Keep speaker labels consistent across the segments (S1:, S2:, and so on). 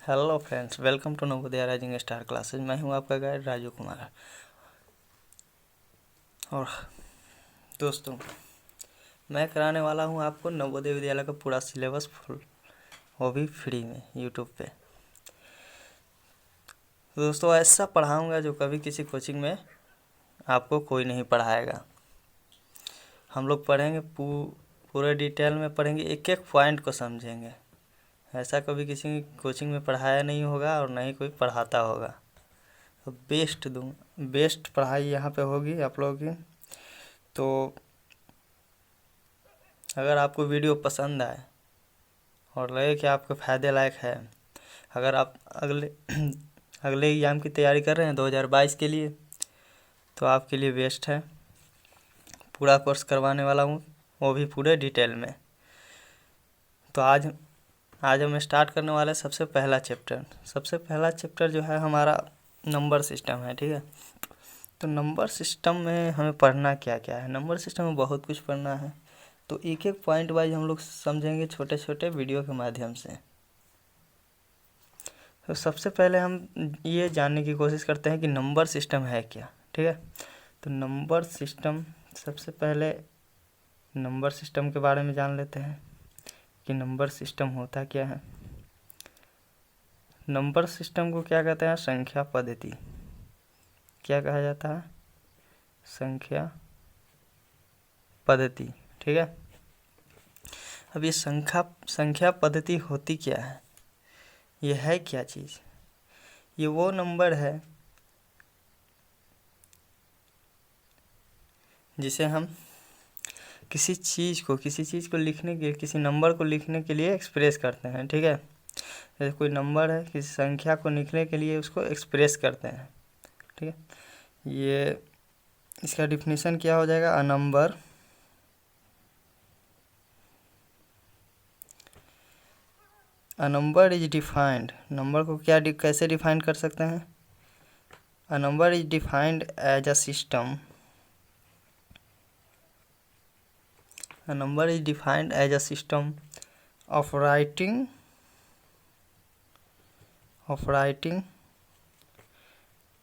S1: Hello friends, welcome to Navodaya rising star classes. मैं हूं आपका गाइड राजू कुमार। और दोस्तों, मैं कराने वाला हूं आपको नवोदय विद्यालय का पूरा सिलेबस फुल, वो भी फ्री में यूट्यूब पे। दोस्तों, ऐसा पढ़ाऊंगा जो कभी किसी कोचिंग में आपको कोई नहीं पढ़ाएगा। हम लोग पढ़ेंगे पूरे डिटेल में पढ़ेंगे, एक एक पॉइंट को समझेंगे। ऐसा कभी किसी कोचिंग में पढ़ाया नहीं होगा और ना ही कोई पढ़ाता होगा। तो बेस्ट पढ़ाई यहाँ पे होगी आप लोगों की। तो अगर आपको वीडियो पसंद आए और लगे कि आपके फ़ायदे लायक है, अगर आप अगले एग्ज़ाम की तैयारी कर रहे हैं 2022 के लिए, तो आपके लिए बेस्ट है। पूरा कोर्स करवाने वाला हूँ, वो भी पूरे डिटेल में। तो आज हम स्टार्ट करने वाले हैं सबसे पहला चैप्टर जो है हमारा नंबर सिस्टम है। ठीक है, तो नंबर सिस्टम में हमें पढ़ना क्या क्या है। नंबर सिस्टम में बहुत कुछ पढ़ना है, तो एक एक पॉइंट वाइज हम लोग समझेंगे छोटे छोटे वीडियो के माध्यम से। तो सबसे पहले हम ये जानने की कोशिश करते हैं कि नंबर सिस्टम है क्या। ठीक है, तो नंबर सिस्टम, सबसे पहले नंबर सिस्टम के बारे में जान लेते हैं कि नंबर सिस्टम होता क्या है। नंबर सिस्टम को क्या कहते हैं? संख्या पद्धति। क्या कहा जाता है? संख्या पद्धति। ठीक है, अब ये संख्या पद्धति होती क्या है? ये है क्या चीज़? ये वो नंबर है जिसे हम किसी चीज़ को लिखने के, किसी नंबर को लिखने के लिए एक्सप्रेस करते हैं। ठीक है, जैसे कोई नंबर है, किसी संख्या को लिखने के लिए उसको एक्सप्रेस करते हैं। ठीक है, ये इसका डिफिनीशन क्या हो जाएगा? A number is defined. Number को कैसे डिफाइन कर सकते हैं? A number is defined as a system. A number is defined as a system of writing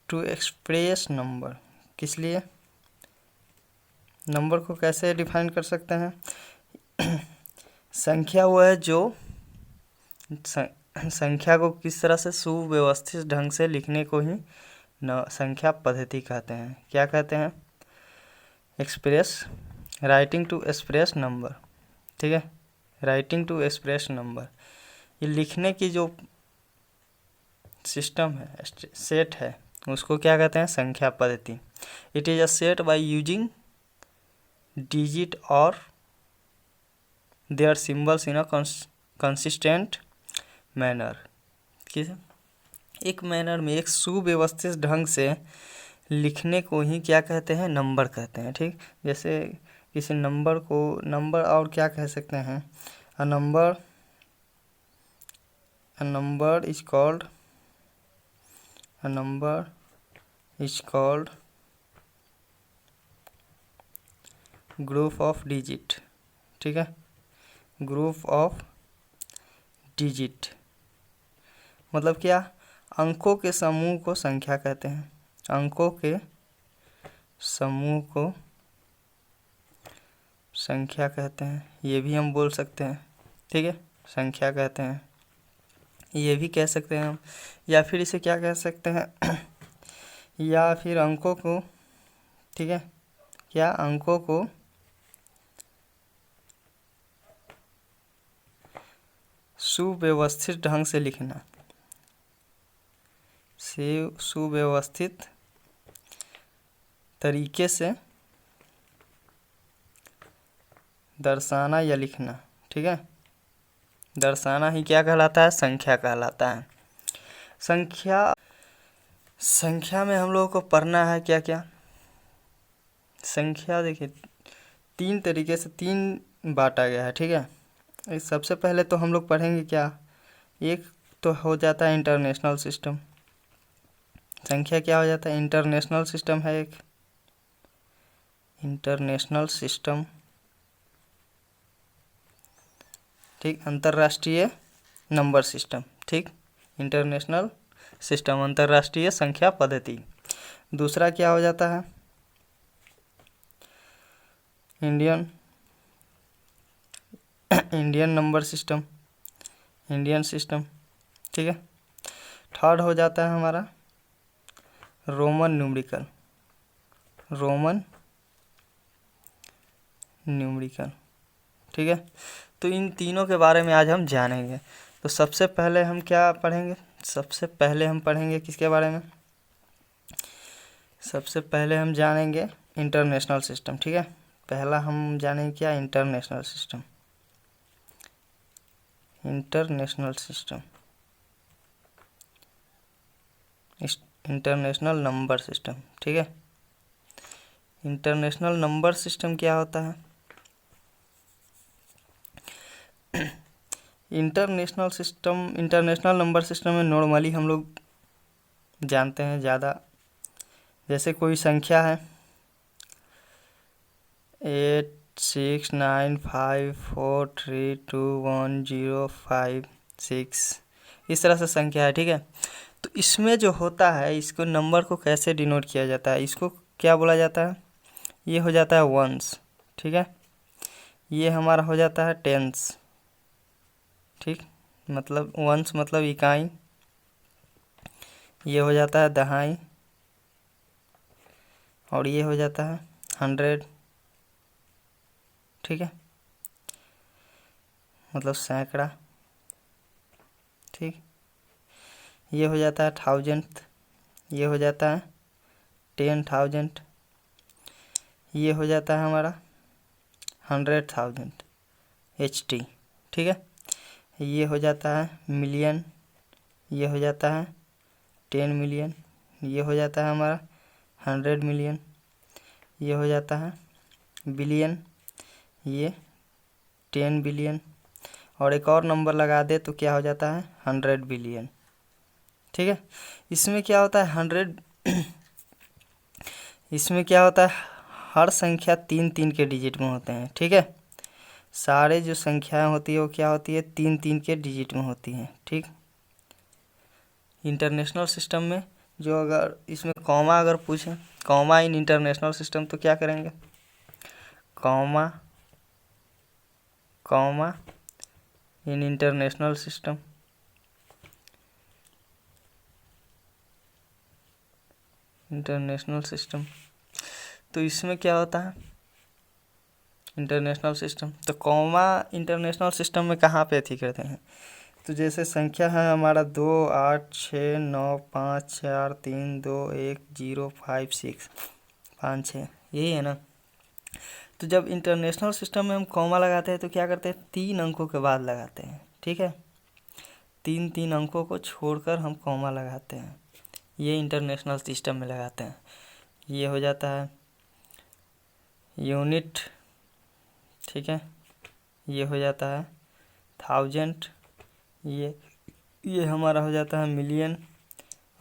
S1: to express number। किस लिए? नंबर को कैसे डिफाइन कर सकते हैं? संख्या वो है जो संख्या को किस तरह से सुव्यवस्थित ढंग से लिखने को ही संख्या पद्धति कहते हैं। क्या कहते हैं? Writing to express number. ठीक है, राइटिंग टू एक्सप्रेस नंबर, ये लिखने की जो सिस्टम है, सेट है, उसको क्या कहते हैं? संख्या पद्धति। It is a set by using digit और their symbols in a consistent manner. एक मैनर में, एक सुव्यवस्थित ढंग से लिखने को ही क्या कहते हैं? नंबर कहते हैं। ठीक, जैसे किसी नंबर और क्या कह सकते हैं? A number is called group of digit. ठीक है, ग्रुप ऑफ डिजिट मतलब क्या? अंकों के समूह को संख्या कहते हैं। अंकों के समूह को संख्या कहते हैं, ये भी हम बोल सकते हैं। ठीक है, संख्या कहते हैं, ये भी कह सकते हैं हम। या फिर इसे क्या कह सकते हैं? या फिर अंकों को, ठीक है, क्या अंकों को सुव्यवस्थित ढंग से लिखना, सुव्यवस्थित तरीके से दर्शाना या लिखना। ठीक है, दर्शाना ही क्या कहलाता है? संख्या कहलाता है। संख्या में हम लोगों को पढ़ना है क्या क्या? संख्या देखिए, तीन तरीके से बांटा गया है। ठीक है, सबसे पहले तो हम लोग पढ़ेंगे क्या? एक तो हो जाता है इंटरनेशनल सिस्टम। संख्या क्या हो जाता है? इंटरनेशनल सिस्टम है एक, इंटरनेशनल सिस्टम। ठीक, अंतर्राष्ट्रीय नंबर सिस्टम। ठीक, इंटरनेशनल सिस्टम, अंतर्राष्ट्रीय संख्या पद्धति। दूसरा क्या हो जाता है, Indian number system, Indian system, ठीक है। थर्ड हो जाता है हमारा रोमन न्यूमेरिकल, रोमन न्यूमेरिकल, ठीक है। तो इन तीनों के बारे में आज हम जानेंगे। तो सबसे पहले हम क्या पढ़ेंगे, सबसे पहले हम पढ़ेंगे किसके बारे में, सबसे पहले हम जानेंगे इंटरनेशनल सिस्टम, ठीक है। पहला हम जानेंगे क्या, international system, international system, international number system, ठीक है। इंटरनेशनल नंबर सिस्टम क्या होता है, इंटरनेशनल नंबर सिस्टम में नॉर्मली हम लोग जानते हैं ज़्यादा, जैसे कोई संख्या है 8695432105 6, इस तरह से संख्या है, ठीक है। तो इसमें जो होता है, इसको नंबर को कैसे डिनोट किया जाता है, इसको क्या बोला जाता है, ये हो जाता है वंस, ठीक है। ये हमारा हो जाता है टेंस, ठीक, मतलब वंस मतलब इकाई, ये हो जाता है दहाई, और ये हो जाता है 100, ठीक है, मतलब सैकड़ा, ठीक। ये हो जाता है 1000, ये हो जाता है 10,000, ये हो जाता है हमारा 100,000 HT, ठीक है। ये हो जाता है मिलियन, ये हो जाता है 10 मिलियन, ये हो जाता है हमारा 100 मिलियन, ये हो जाता है बिलियन, ये 10 बिलियन, और एक और नंबर लगा दे तो क्या हो जाता है 100 बिलियन, ठीक है। इसमें क्या होता है 100 इसमें क्या होता है, हर संख्या 3 के डिजिट में होते हैं, ठीक है। सारे जो संख्याएं होती है वो क्या होती है, 3 के डिजिट में होती हैं, ठीक। इंटरनेशनल सिस्टम में जो अगर इसमें कॉमा अगर पूछें, कॉमा इन इंटरनेशनल सिस्टम, तो क्या करेंगे, comma comma in international system, international system. तो इसमें क्या होता है इंटरनेशनल सिस्टम, तो कॉमा इंटरनेशनल सिस्टम में कहाँ पे अथी करते हैं, तो जैसे संख्या है हमारा 2 8 6 9 5 4 3 2 1 0 5 6, यही है ना। तो जब इंटरनेशनल सिस्टम में हम कॉमा लगाते हैं तो क्या करते हैं, 3 अंकों के बाद लगाते हैं, ठीक है। 3 अंकों को छोड़कर हम कॉमा लगाते हैं, ये इंटरनेशनल सिस्टम में लगाते हैं। ये हो जाता है यूनिट, ठीक है। ये हो जाता है 1000, ये हमारा हो जाता है मिलियन,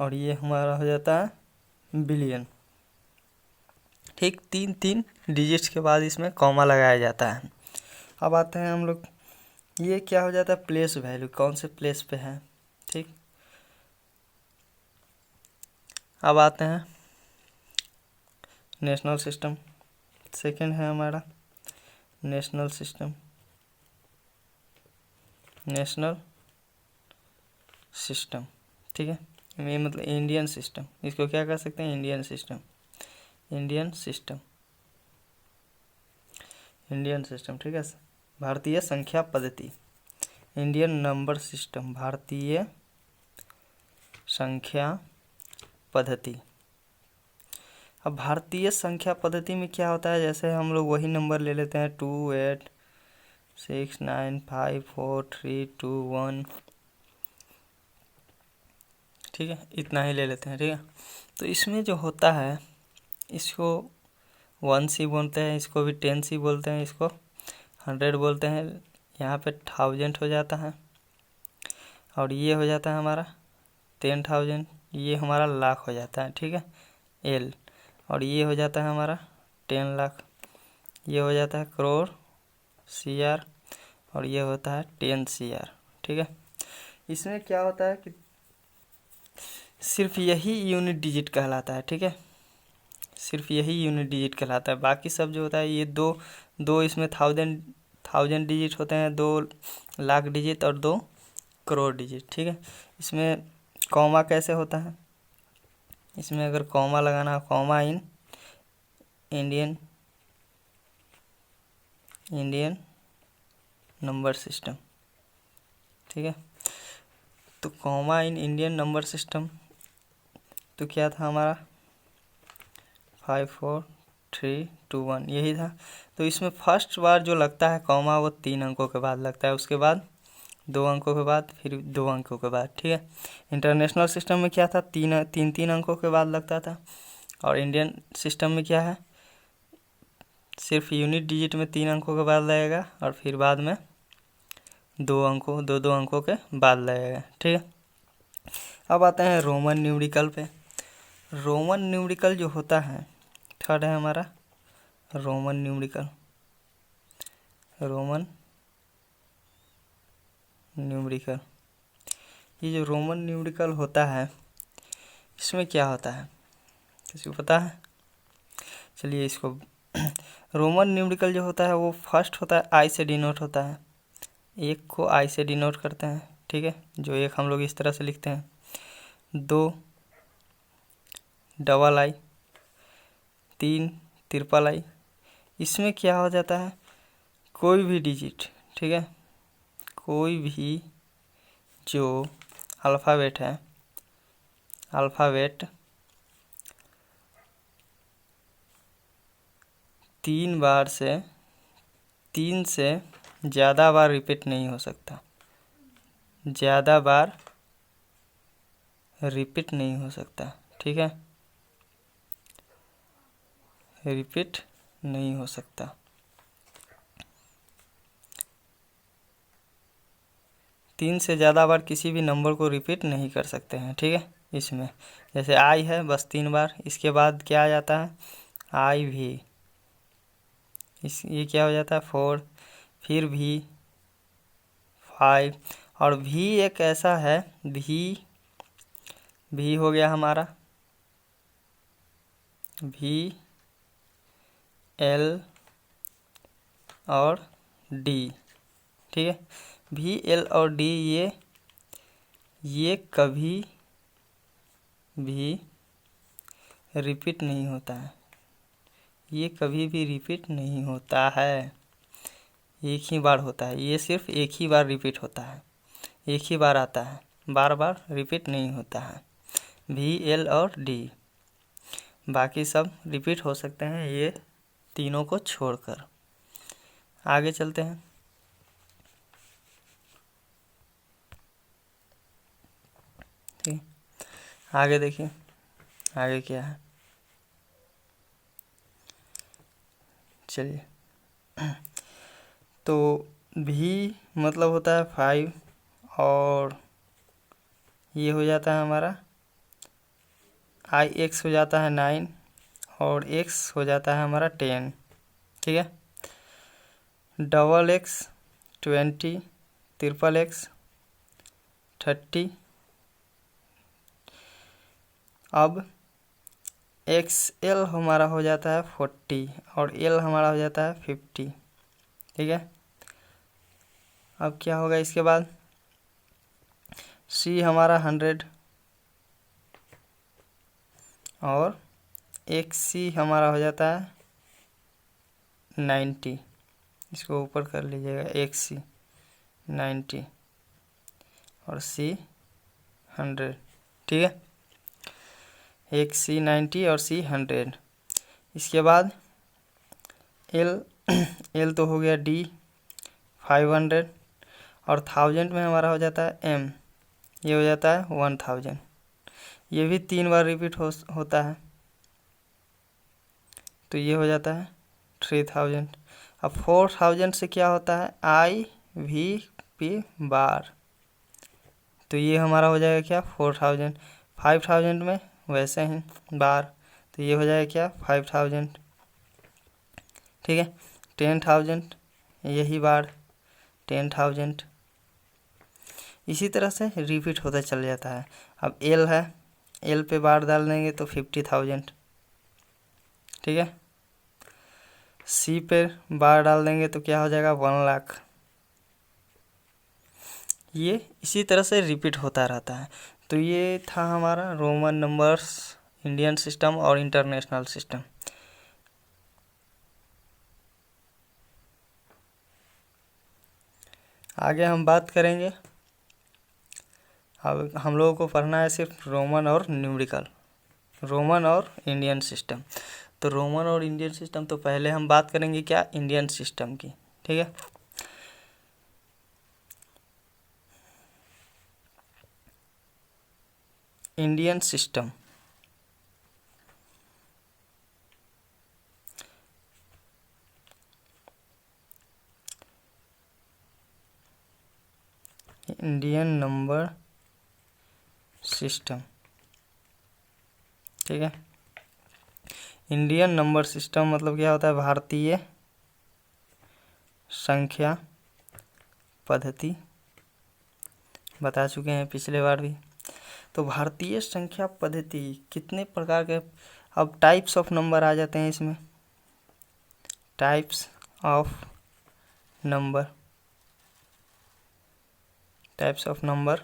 S1: और ये हमारा हो जाता है बिलियन, ठीक। 3 डिजिट्स के बाद इसमें कॉमा लगाया जाता है। अब आते हैं हम लोग, ये क्या हो जाता है प्लेस वैल्यू, कौन से प्लेस पे है, ठीक। अब आते हैं नेशनल सिस्टम, सेकंड है हमारा नेशनल सिस्टम, नेशनल सिस्टम, ठीक है। ये मतलब इंडियन सिस्टम, इसको क्या कर सकते हैं, Indian system, Indian system, Indian system, ठीक है। भारतीय संख्या पद्धति, इंडियन नंबर सिस्टम, भारतीय संख्या पद्धति। अब भारतीय संख्या पद्धति में क्या होता है, जैसे हम लोग वही नंबर ले लेते हैं 28695432 1, ठीक है, इतना ही ले लेते हैं, ठीक है। तो इसमें जो होता है, इसको 1 ही बोलते हैं, इसको भी 10 ही बोलते हैं, इसको 100 बोलते हैं, यहाँ पे 1000 हो जाता है, और ये हो जाता है हमारा 10,000, ये हमारा लाख हो जाता है, ठीक है, L, और ये हो जाता है हमारा 10 लाख, ये हो जाता है करोड़ CR, और ये होता है 10 CR, ठीक है। इसमें क्या होता है कि सिर्फ यही यूनिट डिजिट कहलाता है, ठीक है, सिर्फ यही यूनिट डिजिट कहलाता है। बाकी सब जो होता है ये दो इसमें थाउजेंड डिजिट होते हैं, 2 लाख डिजिट और 2 करोड़ डिजिट, ठीक है। इसमें कॉमा कैसे होता है, इसमें अगर कॉमा लगाना है, comma in Indian number system, ठीक है। तो comma in Indian number system तो क्या था हमारा 5 4 3 2 1 यही था। तो इसमें फर्स्ट बार जो लगता है कॉमा वो 3 अंकों के बाद लगता है, उसके बाद 2 अंकों के बाद, फिर 2 अंकों के बाद, ठीक है। इंटरनेशनल सिस्टम में क्या था, तीन अंकों के बाद लगता था, और इंडियन सिस्टम में क्या है, सिर्फ यूनिट डिजिट में 3 अंकों के बाद लगेगा, और फिर बाद में 2 अंकों के बाद लगेगा, ठीक है। अब आते हैं रोमन न्यूमेरिकल पे। रोमन न्यूमेरिकल जो होता है, थर्ड है हमारा रोमन न्यूमेरिकल। ये जो रोमन न्यूमेरिकल होता है, इसमें क्या होता है, किसी को पता है? चलिए इसको रोमन न्यूमेरिकल जो होता है वो फर्स्ट होता है आई से डिनोट होता है, एक को आई से डिनोट करते हैं, ठीक है। जो एक हम लोग इस तरह से लिखते हैं, 2 डबल आई, 3 ट्रिपल आई। इसमें क्या हो जाता है, कोई भी डिजिट, ठीक है, कोई भी जो अल्फ़ाबेट है, अल्फ़ाबेट 3 से ज़्यादा बार रिपीट नहीं हो सकता, ज़्यादा बार रिपीट नहीं हो सकता, ठीक है, रिपीट नहीं हो सकता। 3 से ज़्यादा बार किसी भी नंबर को रिपीट नहीं कर सकते हैं, ठीक है। इसमें जैसे आई है बस 3 बार, इसके बाद क्या आ जाता है आई भी, ये क्या हो जाता है 4, फिर भी 5, और भी एक ऐसा है, भी हो गया हमारा भी एल और डी, ठीक है। भी एल और डी ये कभी भी रिपीट नहीं होता है, ये कभी भी रिपीट नहीं होता है, एक ही बार होता है, ये सिर्फ एक ही बार रिपीट होता है, एक ही बार आता है, बार बार रिपीट नहीं होता है। भी एल और डी, बाकी सब रिपीट हो सकते हैं ये तीनों को छोड़कर। आगे चलते हैं। ठीक, आगे देखिए आगे क्या है, चलिए। तो भी मतलब होता है 5, और ये हो जाता है हमारा आई एक्स हो जाता है 9, और एक्स हो जाता है हमारा 10, ठीक है। Double x 20, triple x 30। अब एक्स एल हमारा हो जाता है 40, और एल हमारा हो जाता है 50, ठीक है। अब क्या होगा इसके बाद, सी हमारा 100, और एक्स सी हमारा हो जाता है 90, इसको ऊपर कर लीजिएगा, एक्स सी 90 और सी 100, ठीक है। एक्स सी 90 और सी 100। इसके बाद एल तो हो गया डी 500, और 1000 में हमारा हो जाता है एम, ये हो जाता है 1000। ये भी 3 बार रिपीट होता है, तो ये हो जाता है 3000। अब 4000 से क्या होता है आई वी पी बार, तो ये हमारा हो जाएगा क्या 4000। 5000 में वैसे ही बार, तो ये हो जाएगा क्या 5000, ठीक है। 10,000 यही बार 10,000, इसी तरह से रिपीट होता चल जाता है। अब एल है, एल पे बार डाल देंगे तो 50,000, ठीक है। सी पे बार डाल देंगे तो क्या हो जाएगा 1,00,000। ये इसी तरह से रिपीट होता रहता है। तो ये था हमारा रोमन नंबर्स, इंडियन सिस्टम और इंटरनेशनल सिस्टम। आगे हम बात करेंगे, अब हम लोगों को पढ़ना है सिर्फ रोमन और न्यूमेरिकल, रोमन और इंडियन सिस्टम। तो रोमन और इंडियन सिस्टम, तो पहले हम बात करेंगे क्या, इंडियन सिस्टम की, ठीक है। Indian system, Indian number system, ठीक है। इंडियन नंबर सिस्टम मतलब क्या होता है, भारतीय संख्या पद्धति, बता चुके हैं पिछले बार भी। तो भारतीय संख्या पद्धति कितने प्रकार के, अब टाइप्स ऑफ नंबर आ जाते हैं इसमें, types of number, types of number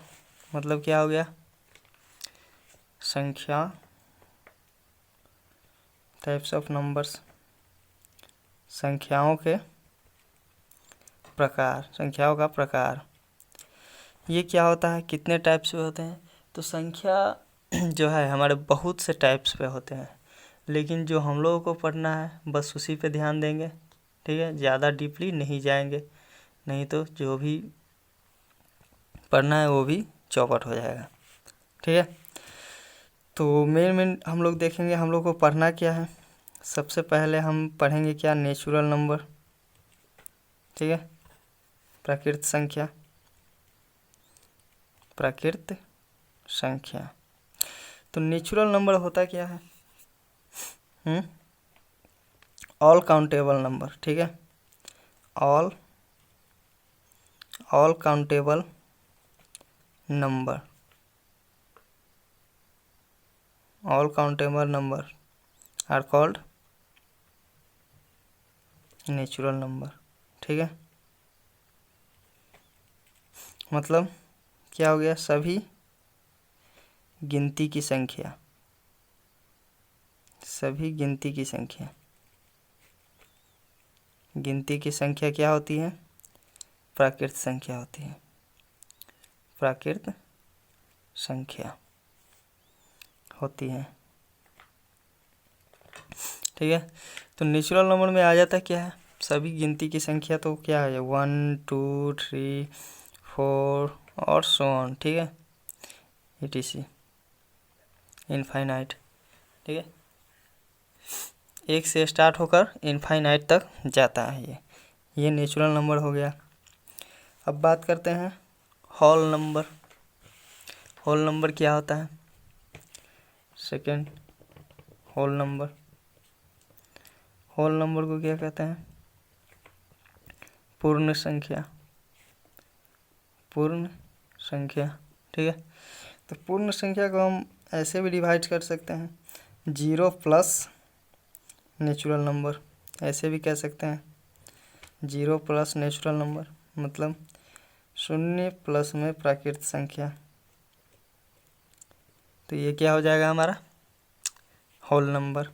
S1: मतलब क्या हो गया, संख्या, टाइप्स ऑफ नंबर्स, संख्याओं के प्रकार, संख्याओं का प्रकार। ये क्या होता है, कितने टाइप्स पे होते हैं, तो संख्या जो है हमारे बहुत से टाइप्स पे होते हैं, लेकिन जो हम लोगों को पढ़ना है बस उसी पे ध्यान देंगे, ठीक है। ज़्यादा डीपली नहीं जाएंगे, नहीं तो जो भी पढ़ना है वो भी चौपट हो जाएगा, ठीक है। तो मेन हम लोग देखेंगे हम लोग को पढ़ना क्या है। सबसे पहले हम पढ़ेंगे क्या, नेचुरल नंबर, ठीक है, प्राकृत संख्या, प्राकृत संख्या। तो नेचुरल नंबर होता क्या है, ऑल काउंटेबल नंबर, ठीक है, all countable number, all countable number are called natural number, ठीक है। मतलब क्या हो गया, सभी गिनती की संख्या, सभी गिनती की संख्या, गिनती की संख्या क्या होती है, प्राकृत संख्या होती है, प्राकृत संख्या होती है, ठीक है। तो नेचुरल नंबर में आ जाता क्या है, सभी गिनती की संख्या, तो क्या है 1 2 3 4 और सो ऑन, ठीक है, etc इनफाइनाइट, ठीक है। एक से स्टार्ट होकर इनफाइनाइट तक जाता है ये नेचुरल नंबर हो गया। अब बात करते हैं होल नंबर। होल नंबर क्या होता है, second whole number, whole number को क्या कहते हैं, पूर्ण संख्या, पूर्ण संख्या, ठीक है। तो पूर्ण संख्या को हम ऐसे भी डिवाइड कर सकते हैं, 0 प्लस नेचुरल नंबर, ऐसे भी कह सकते हैं 0 प्लस नेचुरल नंबर, मतलब 0 प्लस में प्राकृत संख्या। तो ये क्या हो जाएगा हमारा होल नंबर।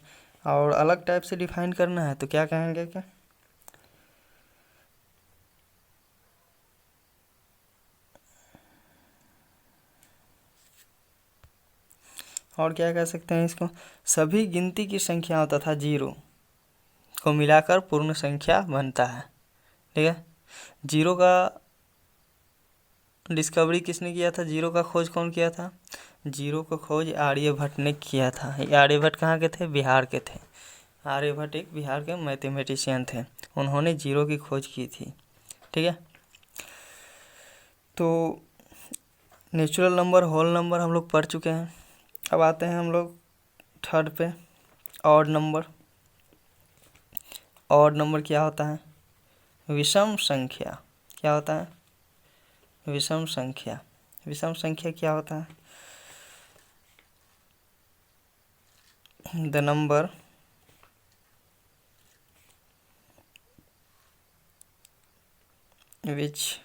S1: और अलग टाइप से डिफाइन करना है तो क्या कहेंगे क्या, और क्या कह सकते हैं इसको, सभी गिनती की संख्याओं तथा जीरो को मिलाकर पूर्ण संख्या बनता है, ठीक है। जीरो का डिस्कवरी किसने किया था, जीरो का खोज कौन किया था, जीरो का खोज आर्यभट्ट ने किया था। ये आर्यभट्ट कहाँ के थे, बिहार के थे। आर्यभट्ट एक बिहार के मैथमेटिशियन थे, उन्होंने जीरो की खोज की थी, ठीक है। तो नेचुरल नंबर, होल नंबर हम लोग पढ़ चुके हैं। अब आते हैं हम लोग थर्ड पे, ऑड नंबर। ऑड नंबर क्या होता है, विषम संख्या। क्या होता है, विषम संख्या। विषम संख्या क्या होता है, the number which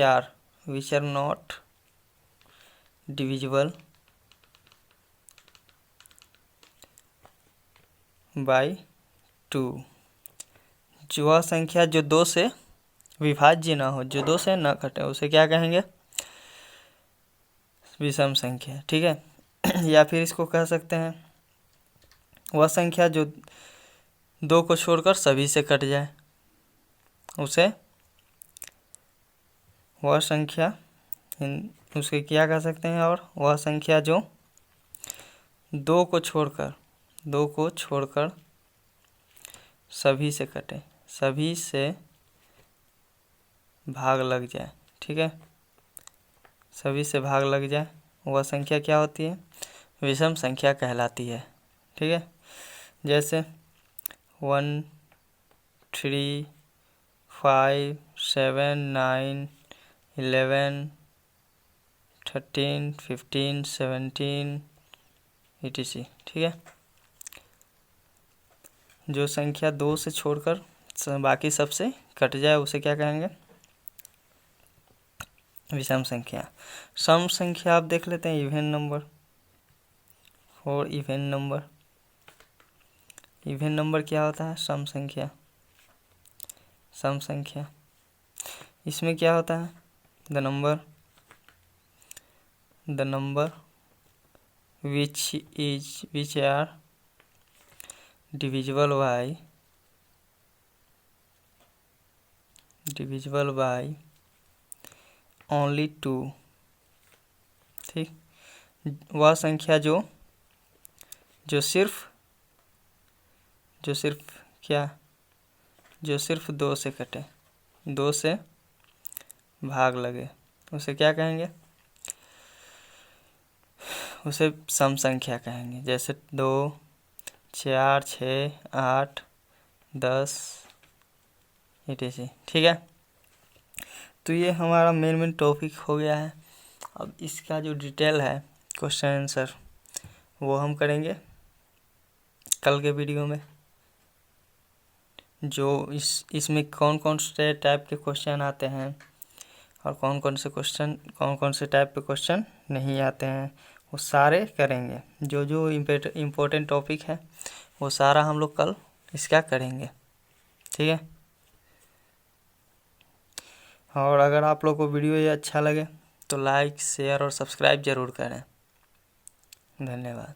S1: are not divisible by 2। जो वह संख्या जो 2 से विभाज्य ना हो, जो 2 से न घटे, उसे क्या कहेंगे? विषम संख्या। ठीक है। या फिर इसको कह सकते हैं वह संख्या जो 2 को छोड़कर सभी से कट जाए, उसे वह संख्या उसे क्या कह सकते हैं? और वह संख्या जो 2 को छोड़कर सभी से कटे, सभी से भाग लग जाए। ठीक है, सभी से भाग लग जाए, वह संख्या क्या होती है? विषम संख्या कहलाती है। ठीक है। जैसे 1 3 5 7 9 11 13 15 17 etc। ठीक है। जो संख्या 2 से छोड़कर बाकी सबसे कट जाए, उसे क्या कहेंगे? विषम संख्या। सम संख्या आप देख लेते हैं, इवन नंबर और इवन नंबर। इवन नंबर क्या होता है? सम संख्या। इसमें क्या होता है? The number which are divisible by only 2। ठीक। वह संख्या जो सिर्फ क्या, जो सिर्फ 2 से कटे, 2 से भाग लगे, उसे क्या कहेंगे? उसे सम संख्या कहेंगे। जैसे 2 4 6 8 10 etc। ठीक है। तो ये हमारा मेन टॉपिक हो गया है। अब इसका जो डिटेल है क्वेश्चन आंसर, वो हम करेंगे कल के वीडियो में। जो इसमें कौन से टाइप के क्वेश्चन आते हैं और कौन कौन से टाइप के क्वेश्चन नहीं आते हैं, वो सारे करेंगे। जो इम्पोर्टेंट टॉपिक है वो सारा हम लोग कल इसका करेंगे। ठीक है। और अगर आप लोग को वीडियो ये अच्छा लगे तो लाइक शेयर और सब्सक्राइब ज़रूर करें। धन्यवाद।